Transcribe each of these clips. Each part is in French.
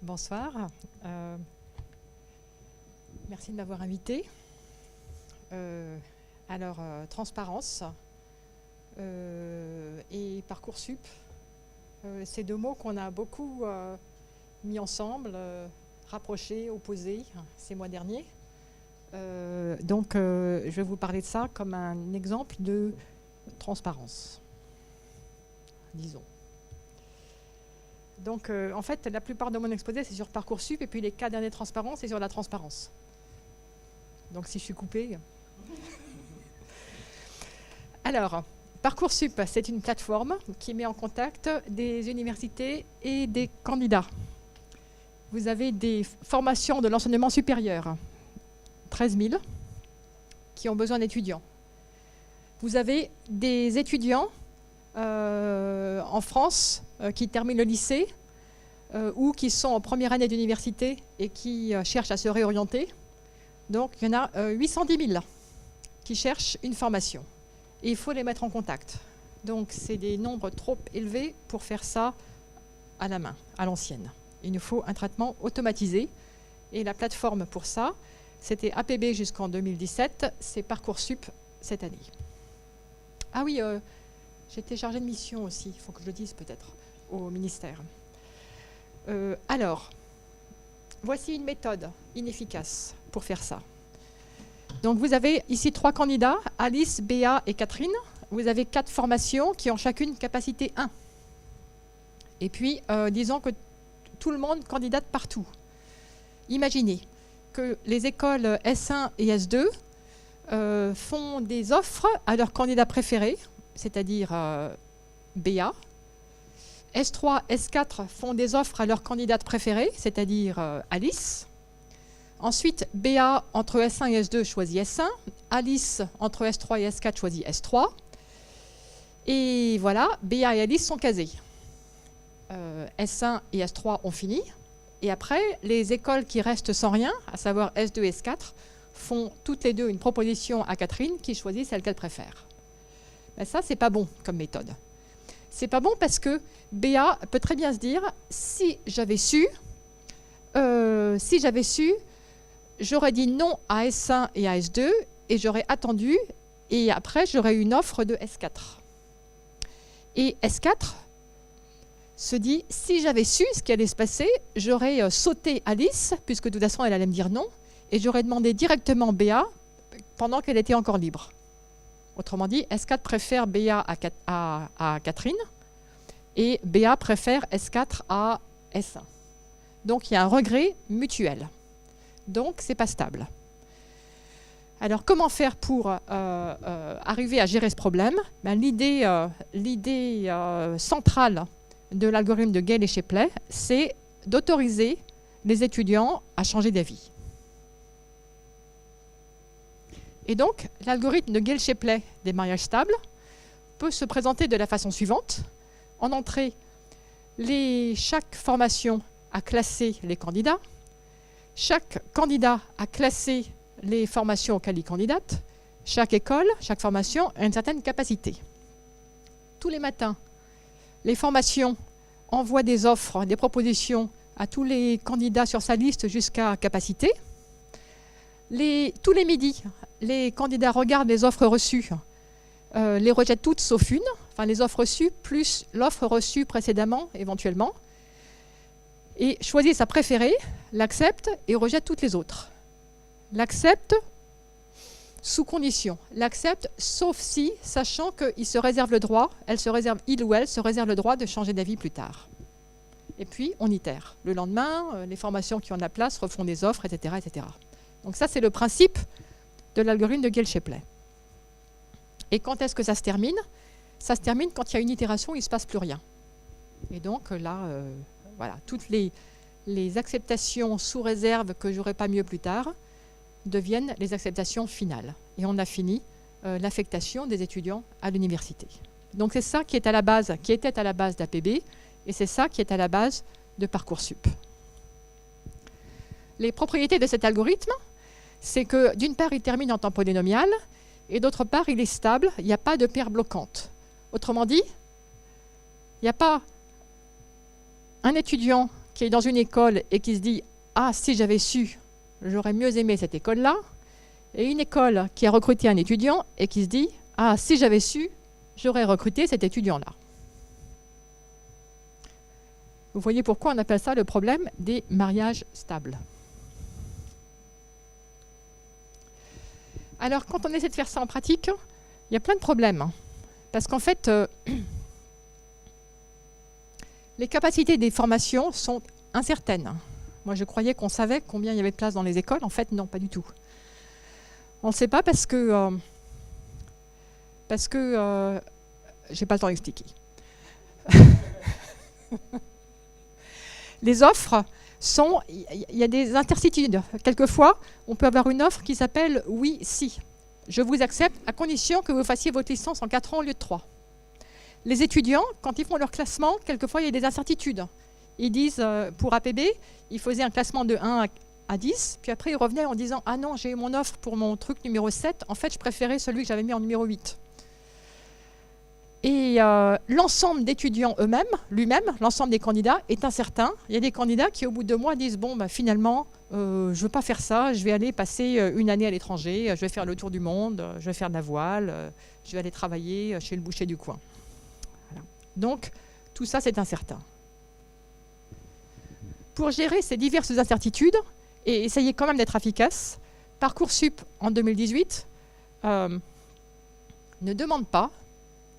Bonsoir. Merci de m'avoir invité. Transparence et Parcoursup, c'est deux mots qu'on a beaucoup mis ensemble, rapprochés, opposés ces mois derniers. Je vais vous parler de ça comme un exemple de transparence, disons. Donc, en fait, la plupart de mon exposé, c'est sur Parcoursup, et puis les 4 derniers transparents, c'est sur la transparence. Donc, si je suis coupée... Alors, Parcoursup, c'est une plateforme qui met en contact des universités et des candidats. Vous avez des formations de l'enseignement supérieur, 13 000, qui ont besoin d'étudiants. Vous avez des étudiants en France qui terminent le lycée ou qui sont en première année d'université et qui cherchent à se réorienter. Donc, il y en a 810 000 qui cherchent une formation. Et il faut les mettre en contact. Donc, c'est des nombres trop élevés pour faire ça à la main, à l'ancienne. Il nous faut un traitement automatisé. Et la plateforme pour ça, c'était APB jusqu'en 2017, c'est Parcoursup cette année. Ah oui, j'étais chargée de mission aussi, il faut que je le dise peut-être, au ministère. Voici une méthode inefficace pour faire ça. Donc vous avez ici 3 candidats, Alice, Béa et Catherine. Vous avez 4 formations qui ont chacune capacité 1. Et puis, disons que tout le monde candidate partout. Imaginez que les écoles S1 et S2 font des offres à leurs candidats préférés, c'est-à-dire BA. S3, S4 font des offres à leurs candidates préférées, c'est-à-dire Alice. Ensuite, BA entre S1 et S2 choisit S1. Alice entre S3 et S4 choisit S3. Et voilà, BA et Alice sont casés. S1 et S3 ont fini. Et après, les écoles qui restent sans rien, à savoir S2 et S4, font toutes les deux une proposition à Catherine qui choisit celle qu'elle préfère. Ben ça, c'est pas bon comme méthode. C'est pas bon parce que BA peut très bien se dire, si j'avais su, j'aurais dit non à S1 et à S2 et j'aurais attendu et après j'aurais eu une offre de S4. Et S4 se dit, si j'avais su ce qui allait se passer, j'aurais sauté Alice, puisque de toute façon elle allait me dire non, et j'aurais demandé directement BA pendant qu'elle était encore libre. Autrement dit, S4 préfère BA à Catherine et BA préfère S4 à S1. Donc il y a un regret mutuel. Donc c'est pas stable. Alors comment faire pour arriver à gérer ce problème? L'idée centrale de l'algorithme de Gale et Shapley, c'est d'autoriser les étudiants à changer d'avis. Et donc, l'algorithme de Gale-Shapley des mariages stables peut se présenter de la façon suivante. En entrée, chaque formation a classé les candidats. Chaque candidat a classé les formations auxquelles il candidate. Chaque école, chaque formation a une certaine capacité. Tous les matins, les formations envoient des offres, des propositions à tous les candidats sur sa liste jusqu'à capacité. Tous les midis, les candidats regardent les offres reçues, les rejettent toutes sauf une, enfin les offres reçues plus l'offre reçue précédemment, éventuellement, et choisit sa préférée, l'accepte et rejette toutes les autres. L'accepte sous condition. L'accepte sauf si, sachant qu'il se réserve le droit, il ou elle se réserve le droit de changer d'avis plus tard. Et puis, on itère. Le lendemain, les formations qui ont de la place refont des offres, etc., etc. Donc ça, c'est le principe de l'algorithme de Gale-Shapley. Et quand est-ce que ça se termine? Ça se termine quand il y a une itération, il ne se passe plus rien. Et donc là, voilà, toutes les acceptations sous réserve que j'aurai pas mieux plus tard deviennent les acceptations finales. Et on a fini l'affectation des étudiants à l'université. Donc c'est ça qui est à la base, qui était à la base d'APB, et c'est ça qui est à la base de Parcoursup. Les propriétés de cet algorithme, c'est que d'une part, il termine en temps polynomial, et d'autre part, il est stable, il n'y a pas de paire bloquante. Autrement dit, il n'y a pas un étudiant qui est dans une école et qui se dit « Ah, si j'avais su, j'aurais mieux aimé cette école-là », et une école qui a recruté un étudiant et qui se dit « Ah, si j'avais su, j'aurais recruté cet étudiant-là ». Vous voyez pourquoi on appelle ça le problème des mariages stables. Alors, quand on essaie de faire ça en pratique, il y a plein de problèmes. Parce qu'en fait, les capacités des formations sont incertaines. Moi, je croyais qu'on savait combien il y avait de places dans les écoles. En fait, non, pas du tout. On ne sait pas parce que j'ai pas le temps d'expliquer. Les offres sont... Il y a des interstitides. Quelquefois, on peut avoir une offre qui s'appelle « oui, si ». Je vous accepte à condition que vous fassiez votre licence en 4 ans au lieu de 3. Les étudiants, quand ils font leur classement, quelquefois, il y a des incertitudes. Ils disent, pour APB, ils faisaient un classement de 1 à 10, puis après, ils revenaient en disant « Ah non, j'ai eu mon offre pour mon truc numéro 7. En fait, je préférais celui que j'avais mis en numéro 8. » Et l'ensemble d'étudiants eux-mêmes, l'ensemble des candidats est incertain. Il y a des candidats qui, au bout de 2 mois, disent « Bon, bah, finalement, je ne veux pas faire ça, je vais aller passer une année à l'étranger, je vais faire le tour du monde, je vais faire de la voile, je vais aller travailler chez le boucher du coin. » Voilà. Donc, tout ça, c'est incertain. Pour gérer ces diverses incertitudes et essayer quand même d'être efficace, Parcoursup, en 2018, ne demande pas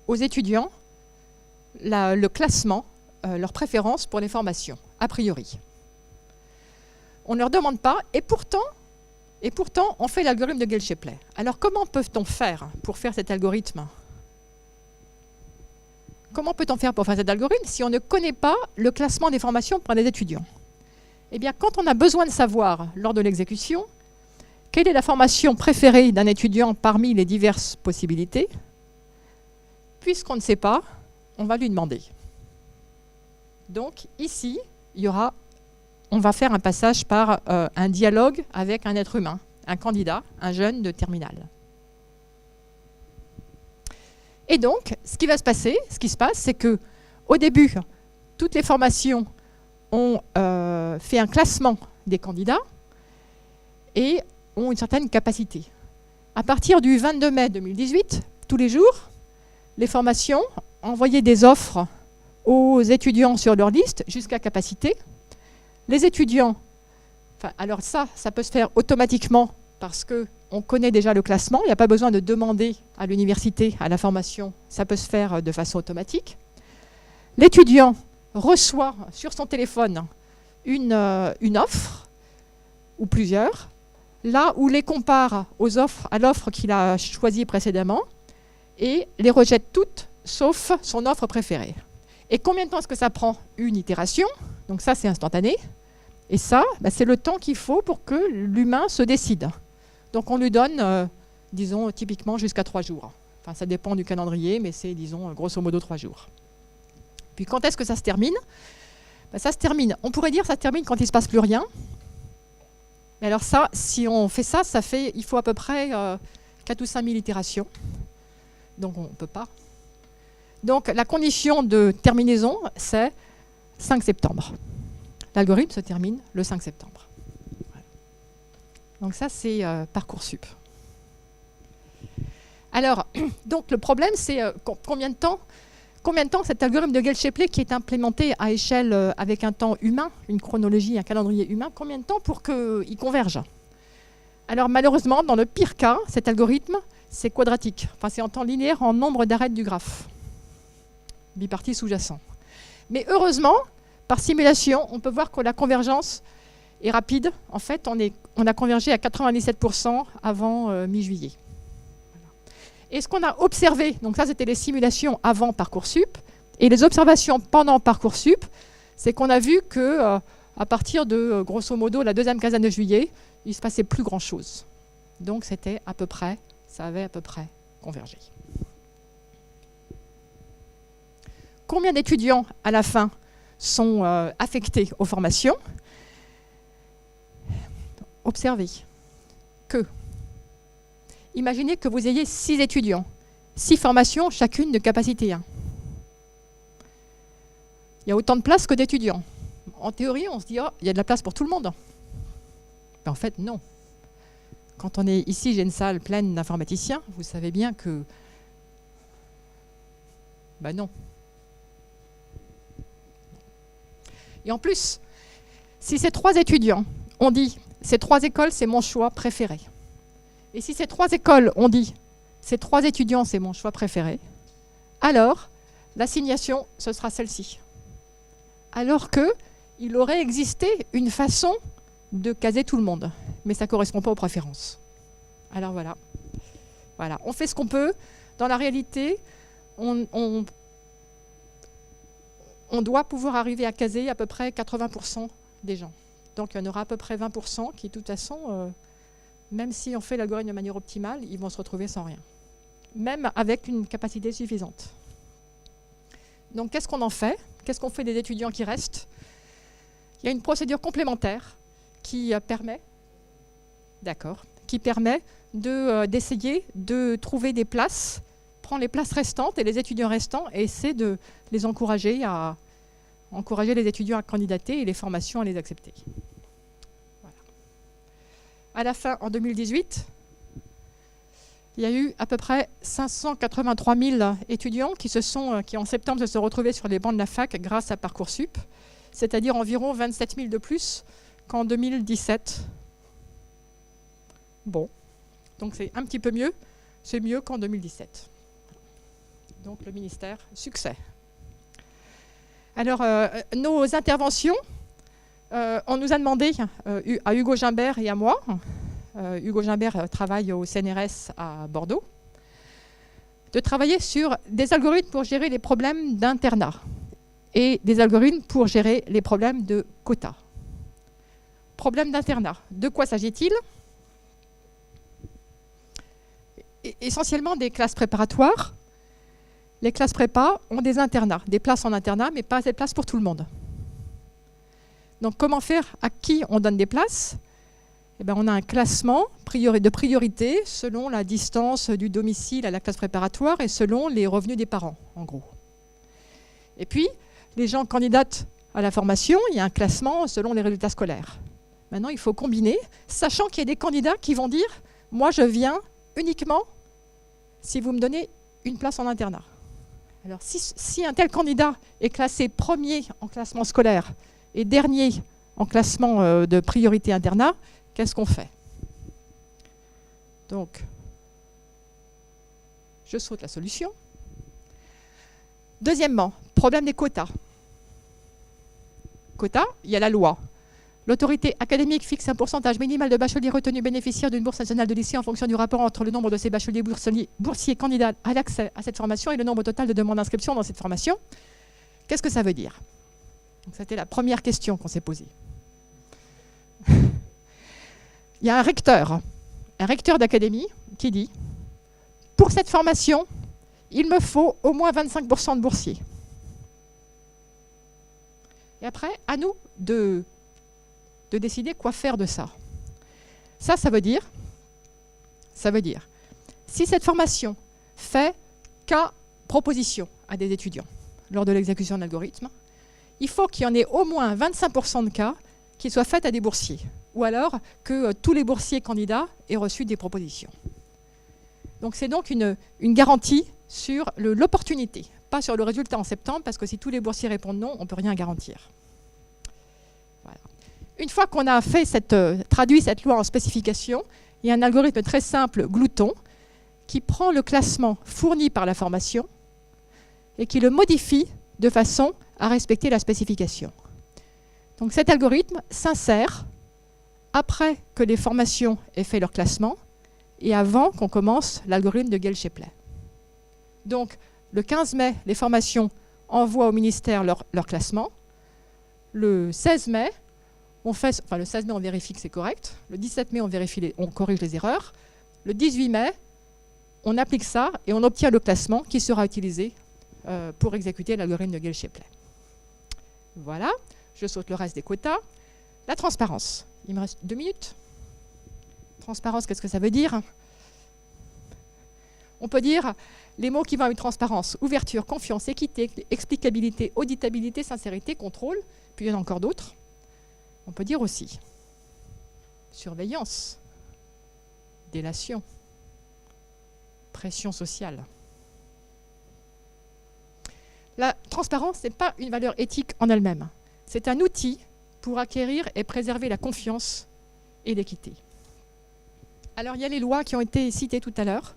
aux étudiants le classement, leur préférence pour les formations, a priori. On ne leur demande pas, et pourtant on fait l'algorithme de Ghel-Cheplet. Alors comment peut-on faire pour faire cet algorithme? Comment peut-on faire pour faire cet algorithme si on ne connaît pas le classement des formations pour les étudiants? Eh bien, quand on a besoin de savoir, lors de l'exécution, quelle est la formation préférée d'un étudiant parmi les diverses possibilités, puisqu'on ne sait pas, on va lui demander. Donc ici, on va faire un passage par un dialogue avec un être humain, un candidat, un jeune de terminale. Et donc, ce qui se passe, c'est que au début, toutes les formations ont fait un classement des candidats et ont une certaine capacité. À partir du 22 mai 2018, tous les jours, les formations envoyaient des offres aux étudiants sur leur liste jusqu'à capacité. Les étudiants, alors ça peut se faire automatiquement parce qu'on connaît déjà le classement, il n'y a pas besoin de demander à l'université, à la formation, ça peut se faire de façon automatique. L'étudiant reçoit sur son téléphone une offre, ou plusieurs, là où les compare à l'offre qu'il a choisie précédemment, et les rejette toutes, sauf son offre préférée. Et combien de temps est-ce que ça prend? Une itération, donc ça c'est instantané, et ça, c'est le temps qu'il faut pour que l'humain se décide. Donc on lui donne, disons, typiquement jusqu'à 3 jours. Enfin, ça dépend du calendrier, mais c'est, disons, grosso modo 3 jours. Puis quand est-ce que ça se termine? Ça se termine, on pourrait dire ça se termine quand il ne se passe plus rien. Mais alors ça, si on fait ça, il faut à peu près 4 ou 5 000 itérations. Donc on ne peut pas. Donc la condition de terminaison, c'est 5 septembre. L'algorithme se termine le 5 septembre. Voilà. Donc ça, c'est Parcoursup. Alors, donc le problème, c'est combien de temps cet algorithme de Ghel-Cheplet qui est implémenté à échelle avec un temps humain, une chronologie, un calendrier humain, combien de temps pour qu'il converge? Alors malheureusement, dans le pire cas, cet algorithme, c'est quadratique. Enfin, c'est en temps linéaire en nombre d'arêtes du graphe. Bipartite sous-jacent. Mais heureusement, par simulation, on peut voir que la convergence est rapide. En fait, on a convergé à 97% avant mi-juillet. Et ce qu'on a observé, donc ça c'était les simulations avant Parcoursup, et les observations pendant Parcoursup, c'est qu'on a vu que à partir de grosso modo la deuxième quinzaine de juillet, il ne se passait plus grand-chose. Donc ça avait à peu près convergé. Combien d'étudiants à la fin sont affectés aux formations? Observez que, imaginez que vous ayez 6 étudiants, 6 formations, chacune de capacité 1. Il y a autant de places que d'étudiants. en théorie, on se dit, oh, il y a de la place pour tout le monde. Mais en fait, non. Quand on est ici, j'ai une salle pleine d'informaticiens, vous savez bien que... Ben non. Et en plus, si ces 3 étudiants ont dit, ces 3 écoles, c'est mon choix préféré. Et si ces 3 écoles ont dit, ces 3 étudiants, c'est mon choix préféré, alors l'assignation, ce sera celle-ci. Alors qu'il aurait existé une façon de caser tout le monde. Mais ça ne correspond pas aux préférences. Alors voilà. Voilà. On fait ce qu'on peut. Dans la réalité, on doit pouvoir arriver à caser à peu près 80% des gens. Donc il y en aura à peu près 20% qui, de toute façon, même si on fait l'algorithme de manière optimale, ils vont se retrouver sans rien. Même avec une capacité suffisante. Donc qu'est-ce qu'on en fait? Qu'est-ce qu'on fait des étudiants qui restent? Il y a une procédure complémentaire qui permet d'essayer de trouver des places, prendre les places restantes et les étudiants restants et essayer de les encourager les étudiants à candidater et les formations à les accepter. Voilà. À la fin, en 2018, il y a eu à peu près 583 000 étudiants qui en septembre se sont retrouvés sur les bancs de la fac grâce à Parcoursup, c'est-à-dire environ 27 000 de plus qu'en 2017. Bon, donc c'est un petit peu mieux, c'est mieux qu'en 2017. Donc le ministère, succès. Alors, nos interventions, on nous a demandé, à Hugo Gimbert et à moi, Hugo Gimbert travaille au CNRS à Bordeaux, de travailler sur des algorithmes pour gérer les problèmes d'internat et des algorithmes pour gérer les problèmes de quotas. Problème d'internat, de quoi s'agit-il? Essentiellement des classes préparatoires. Les classes prépa ont des internats, des places en internat, mais pas des places pour tout le monde. Donc comment faire? À qui on donne des places? Eh bien, on a un classement de priorité selon la distance du domicile à la classe préparatoire et selon les revenus des parents, en gros. Et puis, les gens candidatent à la formation, il y a un classement selon les résultats scolaires. Maintenant, il faut combiner, sachant qu'il y a des candidats qui vont dire « Moi, je viens uniquement si vous me donnez une place en internat. » Alors, si un tel candidat est classé premier en classement scolaire et dernier en classement de priorité internat, qu'est-ce qu'on fait? Donc, je saute la solution. Deuxièmement, problème des quotas. Quotas, il y a la loi. L'autorité académique fixe un pourcentage minimal de bacheliers retenus bénéficiaires d'une bourse nationale de lycée en fonction du rapport entre le nombre de ces bacheliers boursiers candidats à l'accès à cette formation et le nombre total de demandes d'inscription dans cette formation. Qu'est-ce que ça veut dire? C'était la première question qu'on s'est posée. Il y a un recteur d'académie qui dit « Pour cette formation, il me faut au moins 25% de boursiers. » Et après, à nous de décider quoi faire de ça. Ça veut dire, si cette formation fait cas proposition à des étudiants lors de l'exécution de l'algorithme, il faut qu'il y en ait au moins 25% de cas qui soient faits à des boursiers, ou alors que tous les boursiers candidats aient reçu des propositions. Donc c'est donc une garantie sur l'opportunité, pas sur le résultat en septembre, parce que si tous les boursiers répondent non, on ne peut rien garantir. Voilà. Une fois qu'on a traduit cette loi en spécification, il y a un algorithme très simple, Glouton, qui prend le classement fourni par la formation et qui le modifie de façon à respecter la spécification. Donc cet algorithme s'insère après que les formations aient fait leur classement et avant qu'on commence l'algorithme de Gale-Shapley. Donc le 15 mai, les formations envoient au ministère leur classement. Le 16 mai, le 16 mai, on vérifie que c'est correct. Le 17 mai, on corrige les erreurs. Le 18 mai, on applique ça et on obtient le classement qui sera utilisé pour exécuter l'algorithme de Gale-Shapley. Voilà, je saute le reste des quotas. La transparence. Il me reste 2 minutes. Transparence, qu'est-ce que ça veut dire? On peut dire les mots qui vont avec transparence, ouverture, confiance, équité, explicabilité, auditabilité, sincérité, contrôle, puis il y en a encore d'autres. On peut dire aussi surveillance, délation, pression sociale. La transparence n'est pas une valeur éthique en elle-même. C'est un outil pour acquérir et préserver la confiance et l'équité. Alors, il y a les lois qui ont été citées tout à l'heure.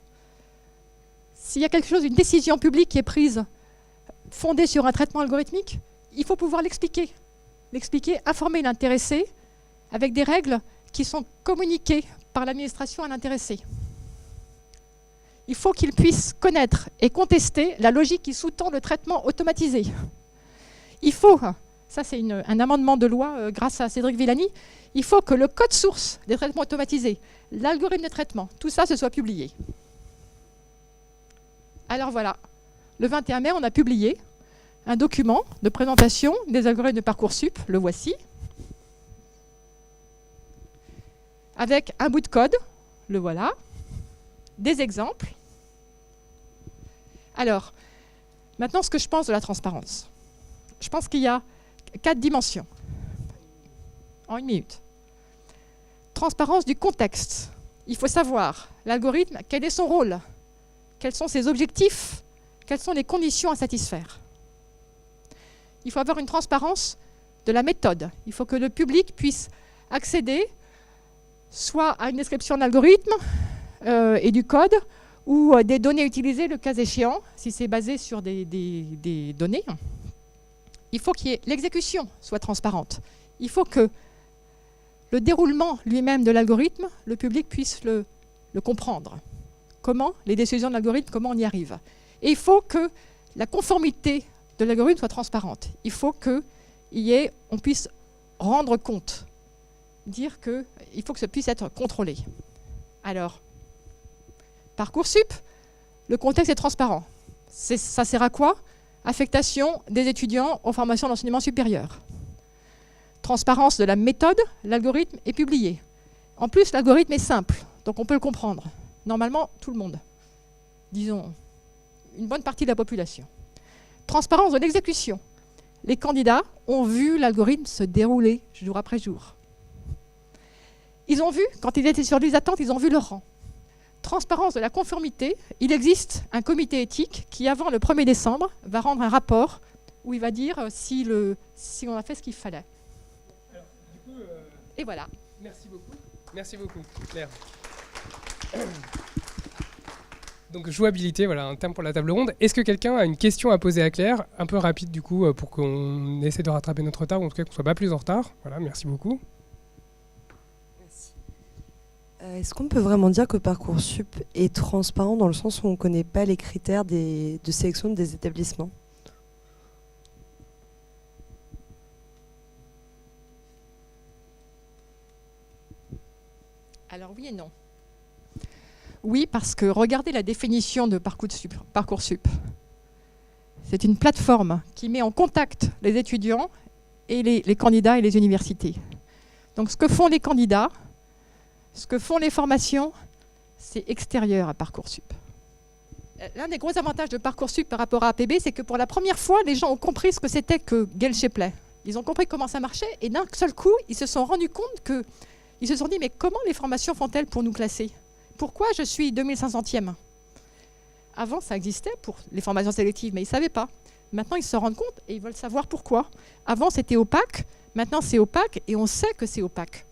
S'il y a quelque chose, une décision publique qui est prise fondée sur un traitement algorithmique, il faut pouvoir l'expliquer. L'expliquer, informer l'intéressé avec des règles qui sont communiquées par l'administration à l'intéressé. Il faut qu'il puisse connaître et contester la logique qui sous-tend le traitement automatisé. Il faut, ça c'est un amendement de loi grâce à Cédric Villani, il faut que le code source des traitements automatisés, l'algorithme de traitement, tout ça se soit publié. Alors voilà, le 21 mai, on a publié un document de présentation des algorithmes de Parcoursup, le voici, avec un bout de code, le voilà, des exemples. Alors, maintenant, ce que je pense de la transparence. Je pense qu'il y a 4 dimensions. En 1 minute. Transparence du contexte. Il faut savoir, l'algorithme, quel est son rôle, quels sont ses objectifs, quelles sont les conditions à satisfaire. Il faut avoir une transparence de la méthode. Il faut que le public puisse accéder soit à une description d'algorithme et du code, ou des données utilisées, le cas échéant, si c'est basé sur des données. Il faut que l'exécution soit transparente. Il faut que le déroulement lui-même de l'algorithme, le public puisse le comprendre. Comment les décisions de l'algorithme, comment on y arrive. Et il faut que la conformité de l'algorithme soit transparente. Il faut qu'on puisse rendre compte, dire qu'il faut que ça puisse être contrôlé. Alors, Parcoursup, le contexte est transparent. Ça sert à quoi? Affectation des étudiants aux formations d'enseignement supérieur. Transparence de la méthode, l'algorithme est publié. En plus, l'algorithme est simple, donc on peut le comprendre. Normalement, tout le monde. Disons, une bonne partie de la population. Transparence de l'exécution. Les candidats ont vu l'algorithme se dérouler jour après jour. Ils ont vu, quand ils étaient sur liste d'attente, ils ont vu leur rang. Transparence de la conformité, il existe un comité éthique qui, avant le 1er décembre, va rendre un rapport où il va dire si on a fait ce qu'il fallait. Alors, du coup, et voilà. Merci beaucoup, Claire. Donc, jouabilité, voilà, un terme pour la table ronde. Est-ce que quelqu'un a une question à poser à Claire? Un peu rapide, du coup, pour qu'on essaie de rattraper notre retard, ou en tout cas qu'on ne soit pas plus en retard. Voilà, merci beaucoup. Est-ce qu'on peut vraiment dire que Parcoursup est transparent dans le sens où on ne connaît pas les critères de sélection des établissements? Alors oui et non. Oui, parce que regardez la définition de Parcoursup. C'est une plateforme qui met en contact les étudiants et les candidats et les universités. Donc ce que font les candidats, ce que font les formations, c'est extérieur à Parcoursup. L'un des gros avantages de Parcoursup par rapport à APB, c'est que pour la première fois, les gens ont compris ce que c'était que Gale Shapley. Ils ont compris comment ça marchait et d'un seul coup, ils se sont rendus compte que... Ils se sont dit, mais comment les formations font-elles pour nous classer? Pourquoi je suis 2500e? Avant, ça existait pour les formations sélectives, mais ils ne savaient pas. Maintenant, ils se rendent compte et ils veulent savoir pourquoi. Avant, c'était opaque. Maintenant, c'est opaque et on sait que c'est opaque.